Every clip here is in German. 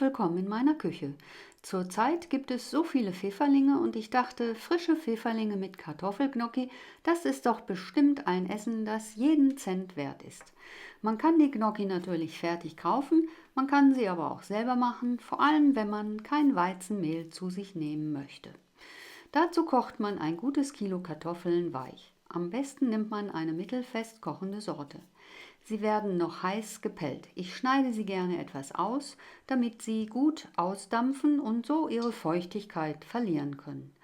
willkommen in meiner Küche. Zurzeit gibt es so viele Pfifferlinge und ich dachte, frische Pfifferlinge mit Kartoffelgnocchi, das ist doch bestimmt ein Essen, das jeden Cent wert ist. Man kann die Gnocchi natürlich fertig kaufen, man kann sie aber auch selber machen, vor allem wenn man kein Weizenmehl zu sich nehmen möchte. Dazu kocht man ein gutes Kilo Kartoffeln weich. Am besten nimmt man eine mittelfest kochende Sorte. Sie werden noch heiß gepellt. Ich schneide sie gerne etwas aus, damit sie gut ausdampfen und so ihre Feuchtigkeit verlieren können.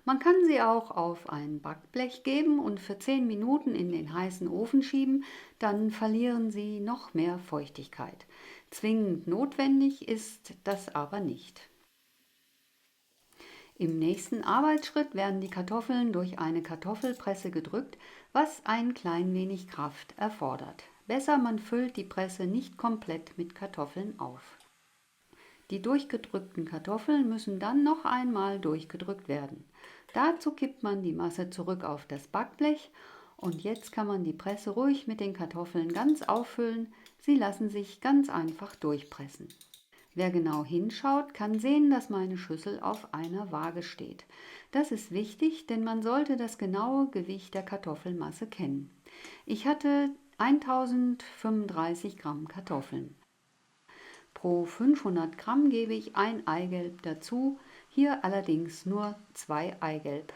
Man kann sie auch auf ein Backblech geben und für 10 Minuten in den heißen Ofen schieben, dann verlieren sie noch mehr Feuchtigkeit. Zwingend notwendig ist das aber nicht. Im nächsten Arbeitsschritt werden die Kartoffeln durch eine Kartoffelpresse gedrückt, was ein klein wenig Kraft erfordert. Besser, man füllt die Presse nicht komplett mit Kartoffeln auf. Die durchgedrückten Kartoffeln müssen dann noch einmal durchgedrückt werden. Dazu kippt man die Masse zurück auf das Backblech und jetzt kann man die Presse ruhig mit den Kartoffeln ganz auffüllen. Sie lassen sich ganz einfach durchpressen. Wer genau hinschaut, kann sehen, dass meine Schüssel auf einer Waage steht. Das ist wichtig, denn man sollte das genaue Gewicht der Kartoffelmasse kennen. Ich hatte 1035 Gramm Kartoffeln. Pro 500 Gramm gebe ich ein Eigelb dazu, hier allerdings nur 2 Eigelb.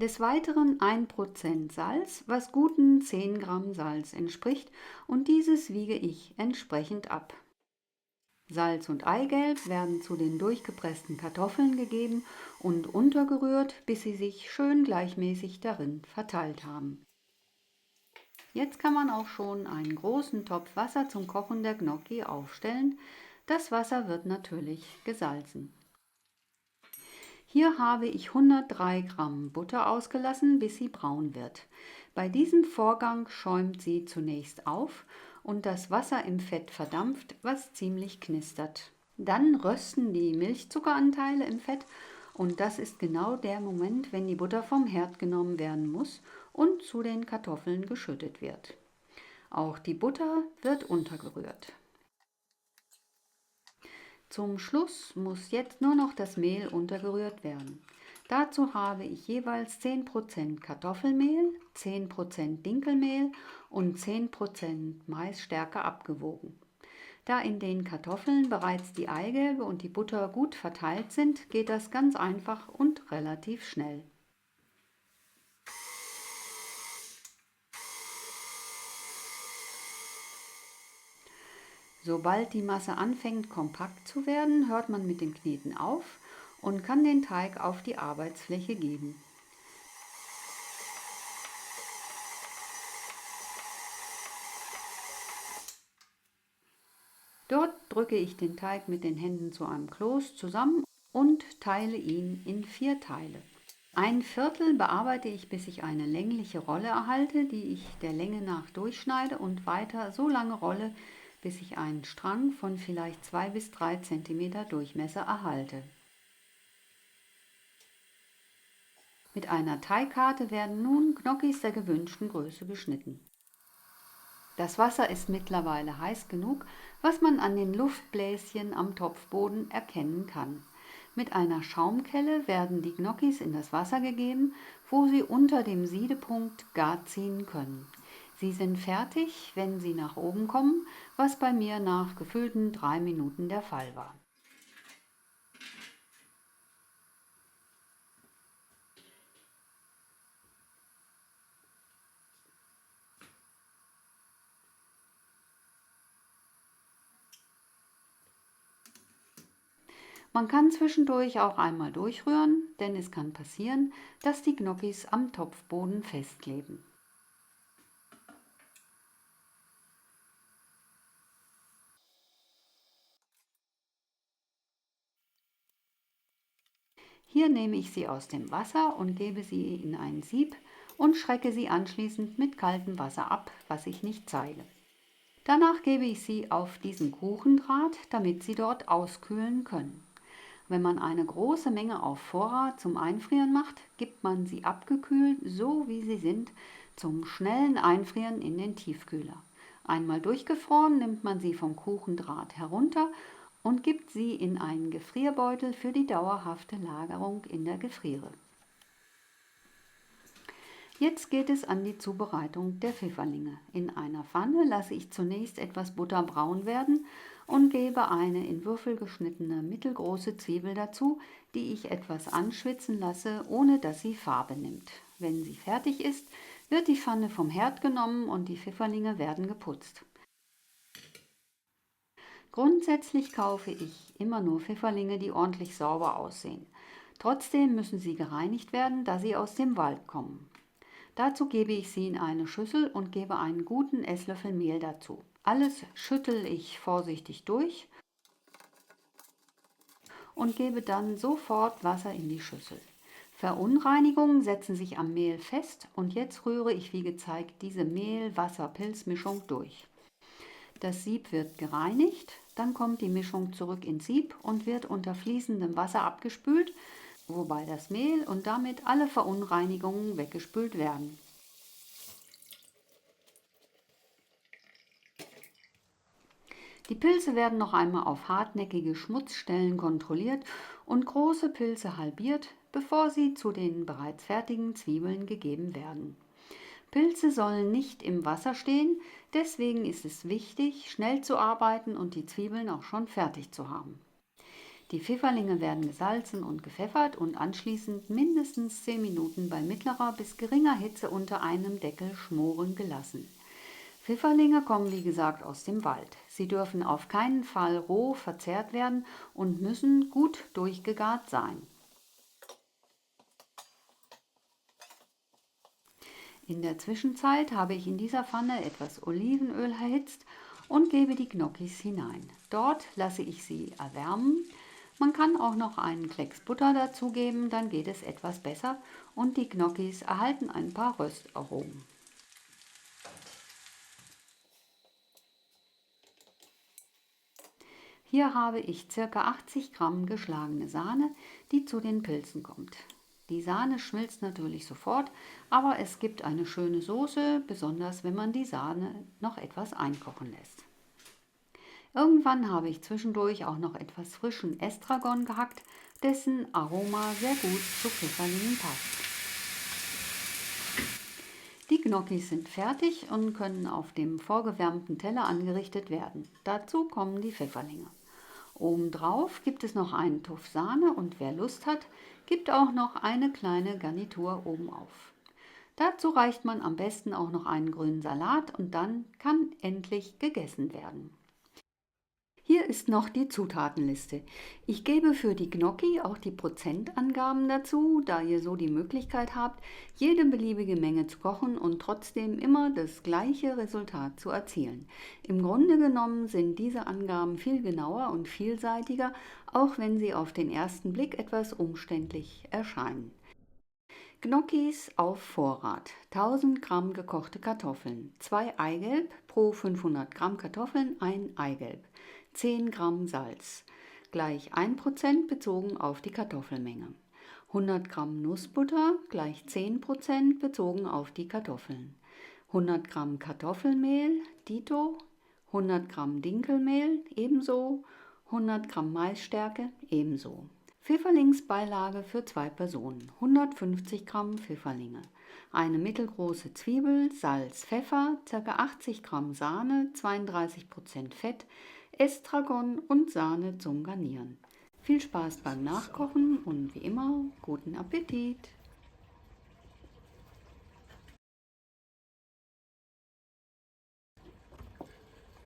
Des Weiteren 1% Salz, was guten 10 Gramm Salz entspricht, und dieses wiege ich entsprechend ab. Salz und Eigelb werden zu den durchgepressten Kartoffeln gegeben und untergerührt, bis sie sich schön gleichmäßig darin verteilt haben. Jetzt kann man auch schon einen großen Topf Wasser zum Kochen der Gnocchi aufstellen. Das Wasser wird natürlich gesalzen. Hier habe ich 103 Gramm Butter ausgelassen, bis sie braun wird. Bei diesem Vorgang schäumt sie zunächst auf und das Wasser im Fett verdampft, was ziemlich knistert. Dann rösten die Milchzuckeranteile im Fett und das ist genau der Moment, wenn die Butter vom Herd genommen werden muss und zu den Kartoffeln geschüttet wird. Auch die Butter wird untergerührt. Zum Schluss muss jetzt nur noch das Mehl untergerührt werden. Dazu habe ich jeweils 10% Kartoffelmehl, 10% Dinkelmehl und 10% Maisstärke abgewogen. Da in den Kartoffeln bereits die Eigelbe und die Butter gut verteilt sind, geht das ganz einfach und relativ schnell. Sobald die Masse anfängt kompakt zu werden, hört man mit dem Kneten auf und kann den Teig auf die Arbeitsfläche geben. Dort drücke ich den Teig mit den Händen zu einem Kloß zusammen und teile ihn in 4 Teile. Ein Viertel bearbeite ich, bis ich eine längliche Rolle erhalte, die ich der Länge nach durchschneide und weiter so lange rolle, bis ich einen Strang von vielleicht 2 bis 3 cm Durchmesser erhalte. Mit einer Teigkarte werden nun Gnocchis der gewünschten Größe geschnitten. Das Wasser ist mittlerweile heiß genug, was man an den Luftbläschen am Topfboden erkennen kann. Mit einer Schaumkelle werden die Gnocchis in das Wasser gegeben, wo sie unter dem Siedepunkt gar ziehen können. Sie sind fertig, wenn sie nach oben kommen, was bei mir nach gefühlten 3 Minuten der Fall war. Man kann zwischendurch auch einmal durchrühren, denn es kann passieren, dass die Gnocchis am Topfboden festkleben. Hier nehme ich sie aus dem Wasser und gebe sie in ein Sieb und schrecke sie anschließend mit kaltem Wasser ab, was ich nicht zeige. Danach gebe ich sie auf diesen Kuchendraht, damit sie dort auskühlen können. Wenn man eine große Menge auf Vorrat zum Einfrieren macht, gibt man sie abgekühlt, so wie sie sind, zum schnellen Einfrieren in den Tiefkühler. Einmal durchgefroren, nimmt man sie vom Kuchendraht herunter und gibt sie in einen Gefrierbeutel für die dauerhafte Lagerung in der Gefriere. Jetzt geht es an die Zubereitung der Pfifferlinge. In einer Pfanne lasse ich zunächst etwas Butter braun werden und gebe eine in Würfel geschnittene mittelgroße Zwiebel dazu, die ich etwas anschwitzen lasse, ohne dass sie Farbe nimmt. Wenn sie fertig ist, wird die Pfanne vom Herd genommen und die Pfifferlinge werden geputzt. Grundsätzlich kaufe ich immer nur Pfifferlinge, die ordentlich sauber aussehen. Trotzdem müssen sie gereinigt werden, da sie aus dem Wald kommen. Dazu gebe ich sie in eine Schüssel und gebe einen guten Esslöffel Mehl dazu. Alles schüttle ich vorsichtig durch und gebe dann sofort Wasser in die Schüssel. Verunreinigungen setzen sich am Mehl fest und jetzt rühre ich wie gezeigt diese Mehl-Wasser-Pilz-Mischung durch. Das Sieb wird gereinigt, dann kommt die Mischung zurück ins Sieb und wird unter fließendem Wasser abgespült, wobei das Mehl und damit alle Verunreinigungen weggespült werden. Die Pilze werden noch einmal auf hartnäckige Schmutzstellen kontrolliert und große Pilze halbiert, bevor sie zu den bereits fertigen Zwiebeln gegeben werden. Pilze sollen nicht im Wasser stehen, deswegen ist es wichtig, schnell zu arbeiten und die Zwiebeln auch schon fertig zu haben. Die Pfifferlinge werden gesalzen und gepfeffert und anschließend mindestens 10 Minuten bei mittlerer bis geringer Hitze unter einem Deckel schmoren gelassen. Pfifferlinge kommen wie gesagt aus dem Wald. Sie dürfen auf keinen Fall roh verzehrt werden und müssen gut durchgegart sein. In der Zwischenzeit habe ich in dieser Pfanne etwas Olivenöl erhitzt und gebe die Gnocchis hinein. Dort lasse ich sie erwärmen. Man kann auch noch einen Klecks Butter dazugeben, dann geht es etwas besser und die Gnocchis erhalten ein paar Röstaromen. Hier habe ich ca. 80 Gramm geschlagene Sahne, die zu den Pilzen kommt. Die Sahne schmilzt natürlich sofort, aber es gibt eine schöne Soße, besonders wenn man die Sahne noch etwas einkochen lässt. Irgendwann habe ich zwischendurch auch noch etwas frischen Estragon gehackt, dessen Aroma sehr gut zu Pfifferlingen passt. Die Gnocchis sind fertig und können auf dem vorgewärmten Teller angerichtet werden. Dazu kommen die Pfifferlinge. Obendrauf gibt es noch einen Tuff Sahne und wer Lust hat, gibt auch noch eine kleine Garnitur oben auf. Dazu reicht man am besten auch noch einen grünen Salat und dann kann endlich gegessen werden. Hier ist noch die Zutatenliste. Ich gebe für die Gnocchi auch die Prozentangaben dazu, da ihr so die Möglichkeit habt, jede beliebige Menge zu kochen und trotzdem immer das gleiche Resultat zu erzielen. Im Grunde genommen sind diese Angaben viel genauer und vielseitiger, auch wenn sie auf den ersten Blick etwas umständlich erscheinen. Gnocchis auf Vorrat: 1000 Gramm gekochte Kartoffeln, 2 Eigelb, pro 500 Gramm Kartoffeln ein Eigelb, 10 Gramm Salz, gleich 1% bezogen auf die Kartoffelmenge, 100 Gramm Nussbutter gleich 10% bezogen auf die Kartoffeln, 100 Gramm Kartoffelmehl dito, 100 Gramm Dinkelmehl ebenso, 100 Gramm Maisstärke ebenso. Pfifferlingsbeilage für 2 Personen: 150 Gramm Pfifferlinge, eine mittelgroße Zwiebel, Salz, Pfeffer, ca. 80 Gramm Sahne, 32% Fett, Estragon und Sahne zum Garnieren. Viel Spaß beim Nachkochen und wie immer guten Appetit!